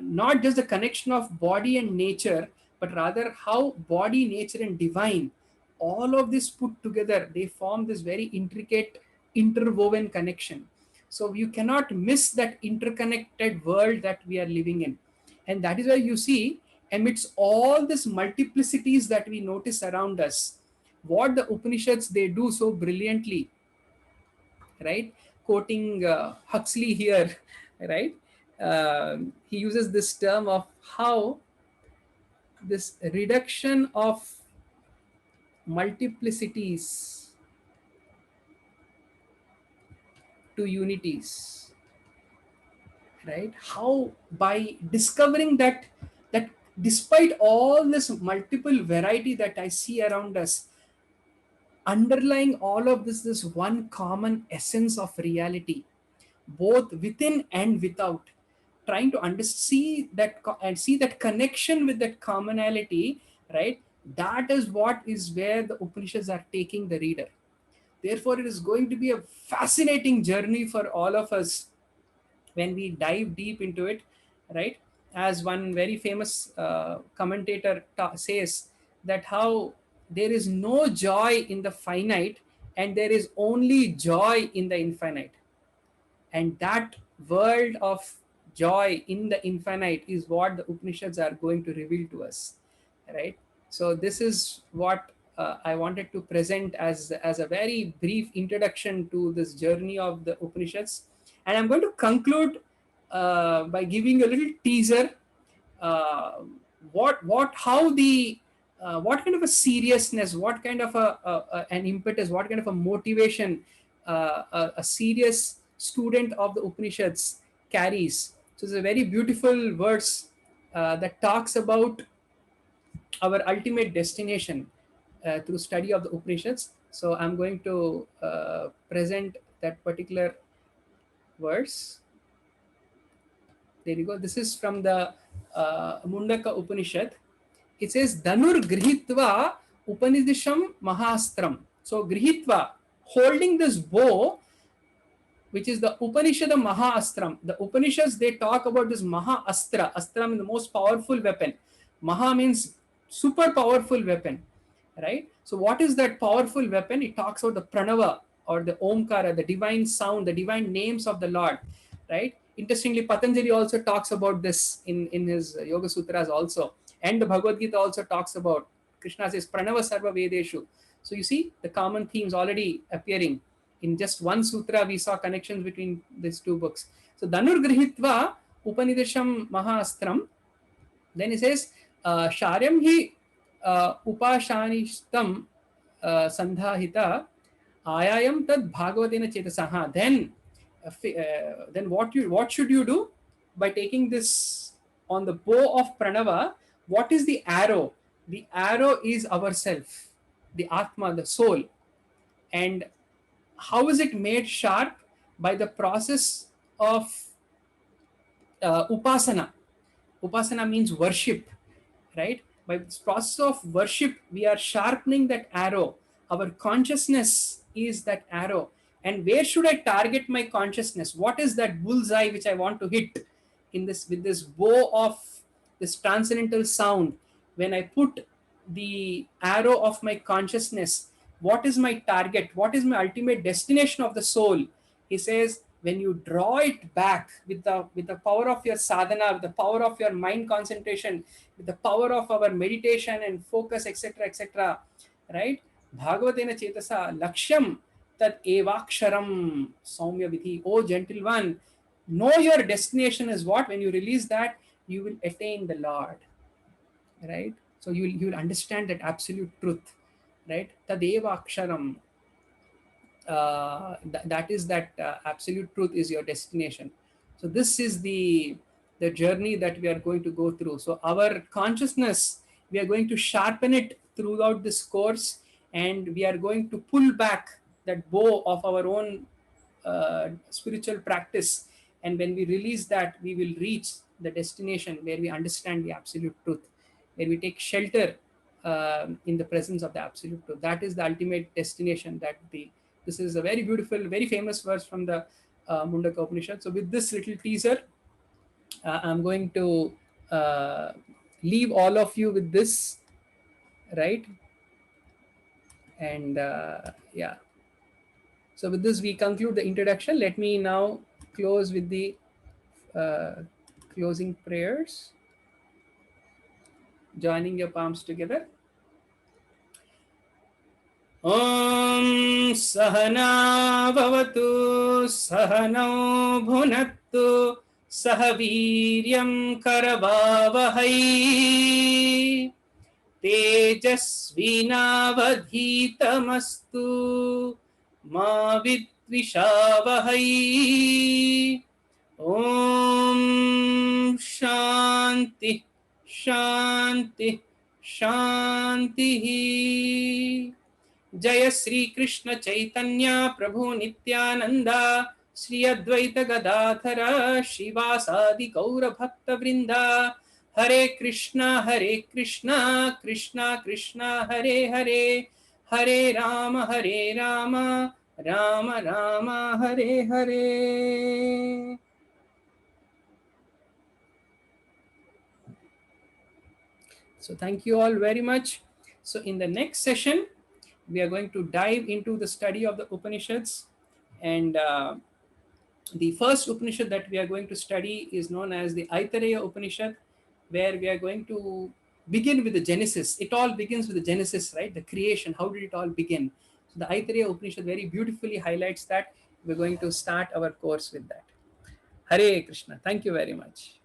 not just the connection of body and nature, but rather how body, nature, and divine, all of this put together, they form this very intricate, interwoven connection. So you cannot miss that interconnected world that we are living in. And that is why you see, amidst all these multiplicities that we notice around us, what the Upanishads, they do so brilliantly, right? Quoting Huxley here, right? He uses this term of how this reduction of multiplicities to unities, right? How by discovering that despite all this multiple variety that I see around us, underlying all of this one common essence of reality, both within and without, trying to see that and see that connection with that commonality, right? That is what is where the Upanishads are taking the reader. Therefore, it is going to be a fascinating journey for all of us when we dive deep into it, right? As one very famous commentator says, that how there is no joy in the finite and there is only joy in the infinite. And that world of joy in the infinite is what the Upanishads are going to reveal to us, right? So this is what I wanted to present as a very brief introduction to this journey of the Upanishads. And I'm going to conclude by giving a little teaser, uh, what how the what kind of a seriousness, what kind of an impetus, what kind of a motivation a serious student of the Upanishads carries. So it's a very beautiful verse that talks about our ultimate destination through study of the Upanishads. So I'm going to present that particular verse. There you go. This is from the Mundaka Upanishad. It says, Dhanur Grihitva Upanidisham Mahastram. So, Grihitva, holding this bow, which is the Upanishad Mahaastram. The Upanishads, they talk about this Mahastra. Astra means the most powerful weapon. Maha means super powerful weapon. right? So what is that powerful weapon? It talks about the pranava or the omkara, the divine sound, the divine names of the Lord, right? Interestingly, Patanjali also talks about this in his Yoga Sutras also, and the Bhagavad Gita also talks about. Krishna says pranava sarva vedeshu. So you see the common themes already appearing in just one sutra. We saw connections between these two books. So Dhanurgrihitva Upanidesham Mahastram. Then he says, Sharyam hi upashanishtam sandhahita ayayam tad bhagavatena chetasaha. Then what should you do by taking this on the bow of pranava? What is the arrow? The arrow is ourself, the atma, the soul. And how is it made sharp? By the process of upasana. Upasana means worship, right? By this process of worship, we are sharpening that arrow. Our consciousness is that arrow. And where should I target my consciousness? What is that bullseye which I want to hit in this with this bow of this transcendental sound? When I put the arrow of my consciousness, what is my target? What is my ultimate destination of the soul? He says, when you draw it back with the power of your sadhana, with the power of your mind concentration, with the power of our meditation and focus, etc., etc., right? Bhagavatena chetasa lakshyam tat evaksharam saumya vidhi. Oh, gentle one, know your destination is what? When you release that, you will attain the Lord, right? So you will understand that absolute truth, right? Tadeva aksharam. That is that absolute truth is your destination. So this is the journey that we are going to go through. So our consciousness, we are going to sharpen it throughout this course, and we are going to pull back that bow of our own spiritual practice. And when we release that, we will reach the destination where we understand the absolute truth, where we take shelter in the presence of the absolute truth. That is the ultimate destination. This is a very beautiful, very famous verse from the Mundaka Upanishad. So with this little teaser, I'm going to uh, leave all of you with this, right? And yeah. So with this, we conclude the introduction. Let me now close with the uh, closing prayers. Joining your palms together. Om Sahana Bhavatu Sahano Bhunattu Sahaviryam Karavavahai Tejasvinavadhitamastu Ma Vidvishavahai. Om Shanti Shanti Shanti. जय श्री कृष्ण चैतन्य प्रभु नित्यानंद श्री अद्वैत गदाधर श्रीवासादि गौर भक्त वृंद हरे Krishna Krishna Krishna Hare Hare Hare Ram Ram Ram Hare Hare. So thank you all very much. So in the next session, we are going to dive into the study of the Upanishads. And the first Upanishad that we are going to study is known as the Aitareya Upanishad, where we are going to begin with the Genesis. It all begins with the Genesis, right? The creation. How did it all begin? So the Aitareya Upanishad very beautifully highlights that. We're going to start our course with that. Hare Krishna. Thank you very much.